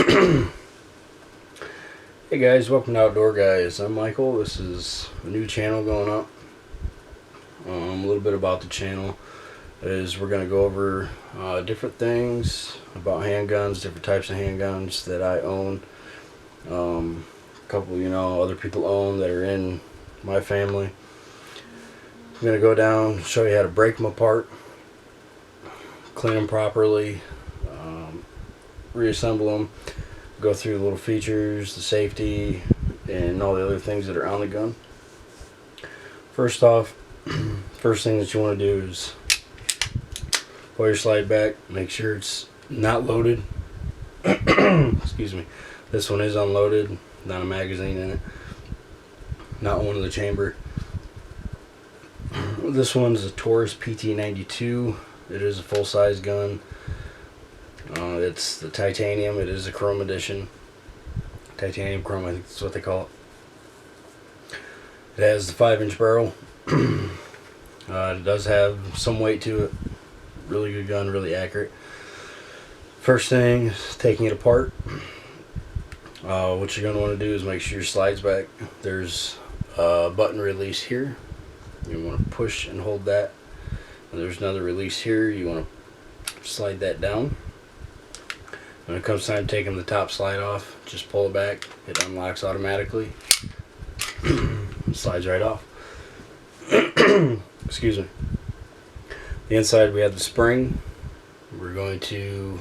Hey guys, welcome to Outdoor Guys. I'm Michael. This is a new channel going up. A little bit about the channel is we're going to go over different things about handguns, different types of handguns that I own. A couple, other people own that are in my family. I'm going to go down, show you how to break them apart, clean them properly, reassemble them, go through the little features, the safety, and all the other things that are on the gun. First off, first thing that you want to do is pull your slide back, make sure it's not loaded. Excuse me. This one is unloaded, not a magazine in it, not one in the chamber. This one's a Tauras PT92. It is a full-size gun. It's the titanium. It is a chrome edition. Titanium chrome, I think that's what they call it. It has the 5-inch barrel. It does have some weight to it. Really good gun, really accurate. First thing is taking it apart. What you're going to want to do is make sure your slide's back. There's a button release here. You want to push and hold that. And there's another release here. You want to slide that down. When it comes time taking the top slide off, just pull it back. It unlocks automatically. Slides right off. Excuse me. The inside we have the spring. We're going to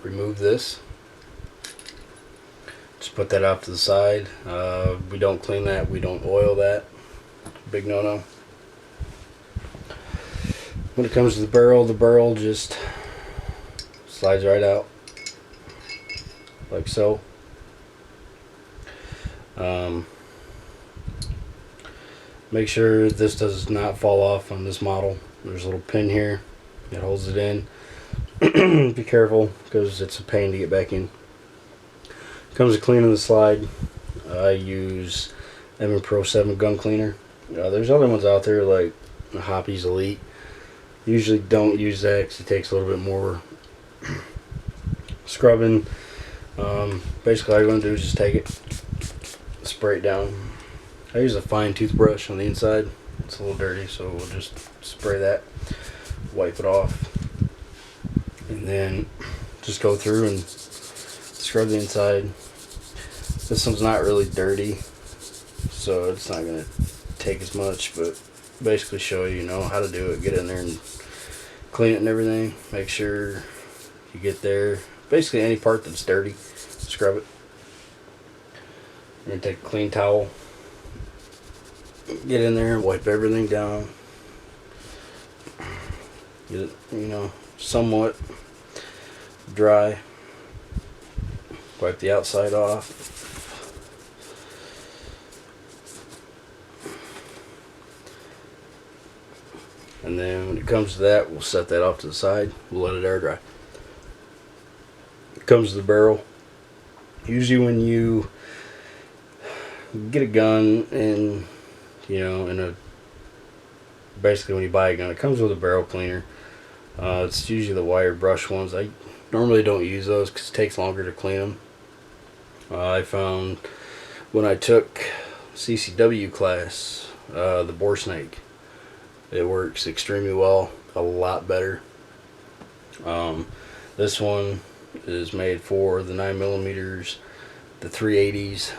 remove this. Just put that off to the side. We don't clean that. We don't oil that. Big no-no. When it comes to the barrel just slides right out like so. Make sure this does not fall off on this model. There's a little pin here that holds it in. Be careful because it's a pain to get back in. Comes to cleaning the slide. I use Pro 7 gun cleaner. There's other ones out there like Hoppy's Elite. Usually don't use that because it takes a little bit more scrubbing. Basically all you're going to do is just take it, spray it down. I use a fine toothbrush on the inside. It's a little dirty, so we'll just spray that, wipe it off, and then just go through and scrub the inside. This one's not really dirty, so it's not going to take as much, but basically show you, how to do it. Get in there and clean it and everything. Make sure you get there. Basically any part that's dirty, scrub it. You're going to take a clean towel, get in there and wipe everything down. Get it, somewhat dry. Wipe the outside off. And then when it comes to that, we'll set that off to the side. We'll let it air dry. It comes to the barrel. Usually when you get a gun and basically when you buy a gun, it comes with a barrel cleaner. It's usually the wire brush ones. I normally don't use those because it takes longer to clean them. I found when I took CCW class, the bore snake, it works extremely well, a lot better. This one is made for the 9mm, the 380s.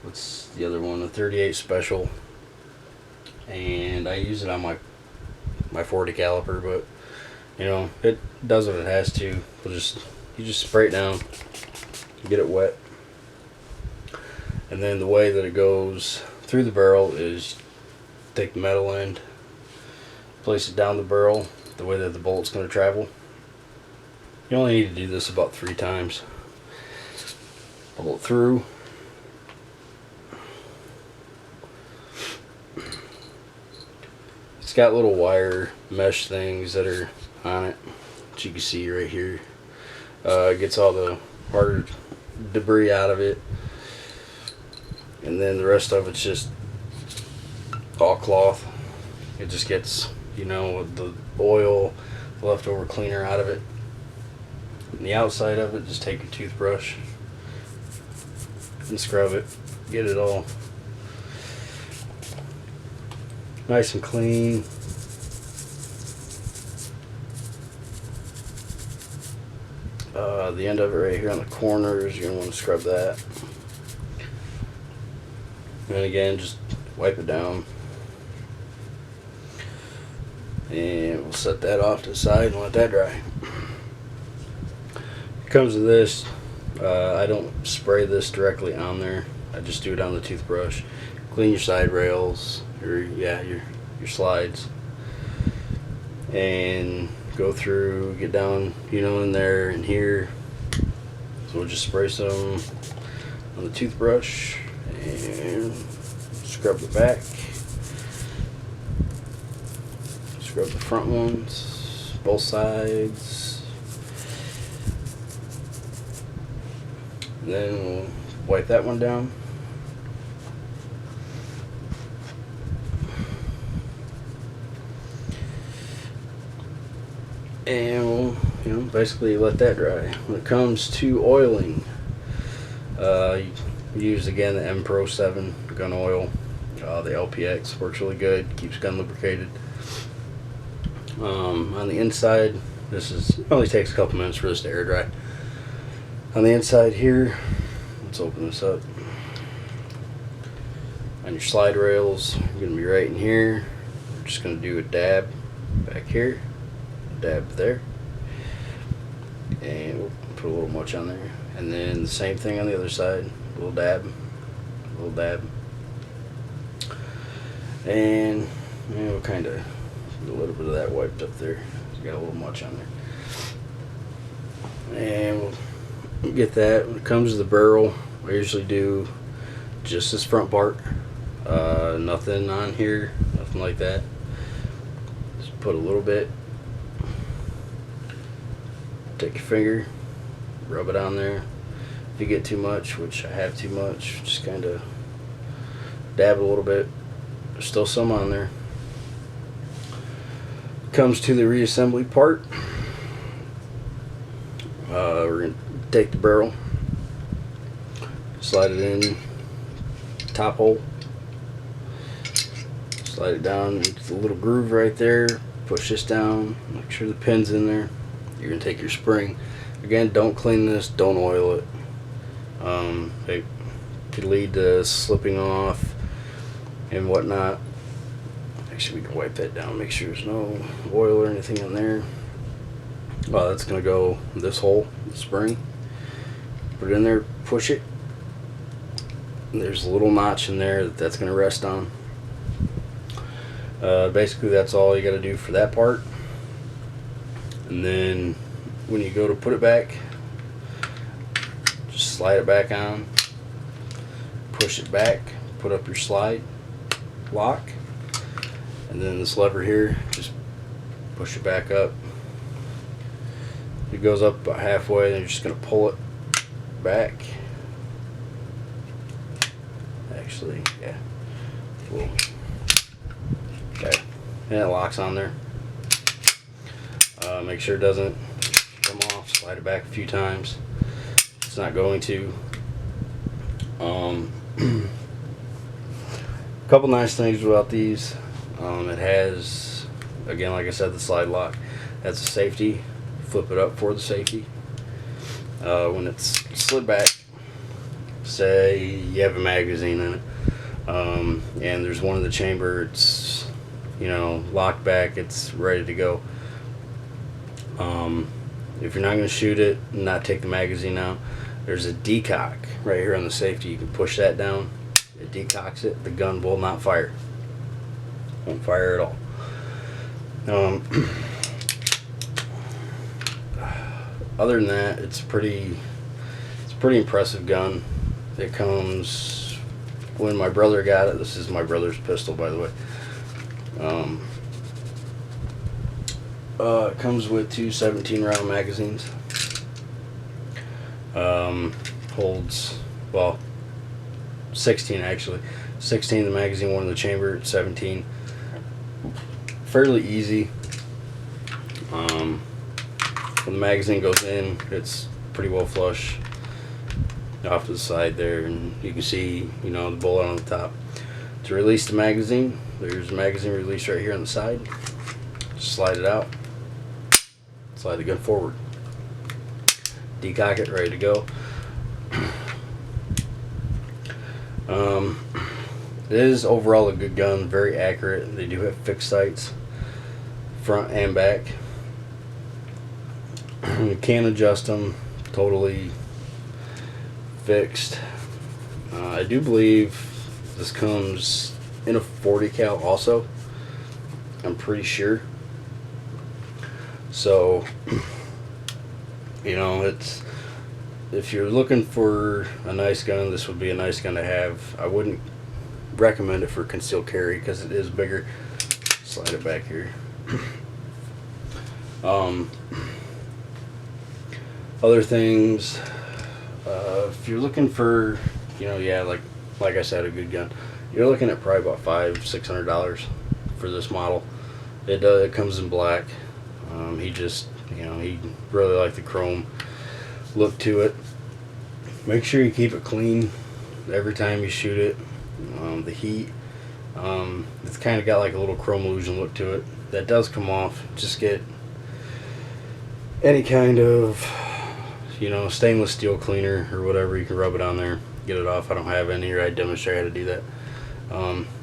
What's the other one? The 38 special. And I use it on my 40 caliber, but it does what it has to. You just spray it down, get it wet, and then the way that it goes through the barrel is take the metal end, place it down the barrel the way that the bullet's going to travel. You only need to do this about 3 times. Pull it through. It's got little wire mesh things that are on it, which you can see right here. It gets all the hard debris out of it, and then the rest of it's just all cloth. It just gets, the oil, leftover cleaner out of it. And the outside of it, just take your toothbrush and scrub it. Get it all nice and clean. The end of it right here on the corners, you're going to want to scrub that. And again, just wipe it down. And we'll set that off to the side and let that dry. It comes to this, I don't spray this directly on there. I just do it on the toothbrush. Clean your side rails, or your slides, and go through, get down, in there and here. So we'll just spray some on the toothbrush and scrub the back, scrub the front ones, both sides, and then we'll wipe that one down. And we'll, basically let that dry. When it comes to oiling, you use again the M Pro 7 gun oil. The LPX works really good, keeps gun lubricated. On the inside, it only takes a couple minutes for this to air dry. On the inside here, let's open this up. On your slide rails, you're gonna be right in here. We're just gonna do a dab back here, dab there, and we'll put a little much on there. And then the same thing on the other side, a little dab, and we'll kind of get a little bit of that wiped up there. Got a little much on there, and we'll get that. When it comes to the barrel, I usually do just this front part, nothing on here, nothing like that. Just put a little bit. Take your finger, rub it on there. If you get too much, which I have too much, just kind of dab a little bit. There's still some on there. Comes to the reassembly part. We're going to take the barrel, slide it in top hole, slide it down into the little groove right there, push this down, make sure the pin's in there. You're going to take your spring. Again, don't clean this, don't oil it. It could lead to slipping off and whatnot. Actually, we can wipe that down, make sure there's no oil or anything in there. That's going to go in this hole, the spring. Put it in there, push it. And there's a little notch in there that's going to rest on. Basically, that's all you got to do for that part. And then when you go to put it back, just slide it back on, push it back, put up your slide lock, and then this lever here, just push it back up. It goes up about halfway, and you're just going to pull it back. Actually, yeah. Cool. Okay, and it locks on there. Make sure it doesn't come off. Slide it back a few times. It's not going to. Couple nice things about these. It has, again, like I said, the slide lock. That's a safety. Flip it up for the safety. When it's slid back, say you have a magazine in it, and there's one in the chamber, it's locked back, it's ready to go. If you're not going to shoot it and not take the magazine out, there's a decock right here on the safety. You can push that down, it decocks it, the gun will not fire. Won't fire at all. Other than that, it's a pretty impressive gun. It comes, when my brother got it, this is my brother's pistol, by the way. It comes with two 17-round magazines. Holds, well, 16 actually. 16 in the magazine, one in the chamber, 17. Fairly easy. when the magazine goes in, it's pretty well flush off to the side there, and you can see, you know, the bullet on the top. To release the magazine, there's a magazine release right here on the side. Just slide it out, slide the gun forward, decock it, ready to go. It is overall a good gun, very accurate. They do have fixed sights, front and back. You can adjust them, totally fixed. I do believe this comes in a 40 cal also, I'm pretty sure. So, you know, it's, if you're looking for a nice gun, this would be a nice gun to have. I wouldn't recommend it for concealed carry because it is bigger. Slide it back here. Other things, if you're looking for, you know, yeah, like I said, a good gun, you're looking at probably about $500-600 for this model. It comes in black. He just, you know, he really liked the chrome look to it. Make sure you keep it clean every time you shoot it. The heat, it's kind of got like a little chrome illusion look to it. That does come off. Just get any kind of, you know, stainless steel cleaner or whatever, you can rub it on there, get it off. I don't have any, or I demonstrate how to do that.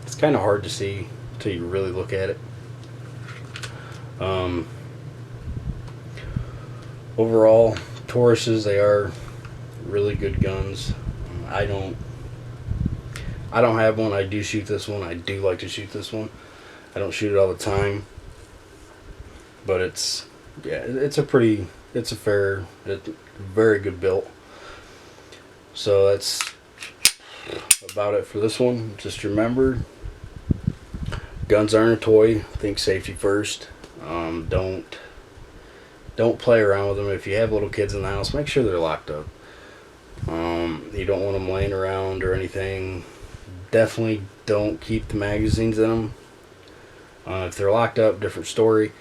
It's kind of hard to see until you really look at it. Overall, Tauruses, they are really good guns. I don't have one. I do shoot this one. I do like to shoot this one. I don't shoot it all the time, but it's, yeah, it's a very good build. So that's about it for this one. Just remember, guns aren't a toy. Think safety first. Don't play around with them. If you have little kids in the house, make sure they're locked up. You don't want them laying around or anything. Definitely don't keep the magazines in them. If they're locked up, different story.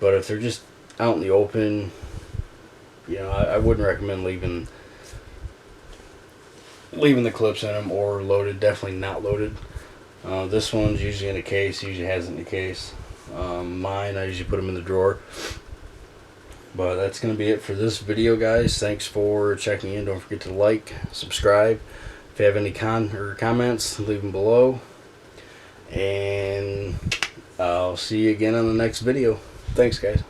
But if they're just out in the open, you know, I wouldn't recommend leaving the clips in them or loaded. Definitely not loaded. This one's usually in a case. Usually has it in a case. Mine, I usually put them in the drawer. But that's going to be it for this video, guys. Thanks for checking in. Don't forget to like, subscribe. If you have any comments, leave them below. And I'll see you again on the next video. Thanks, guys.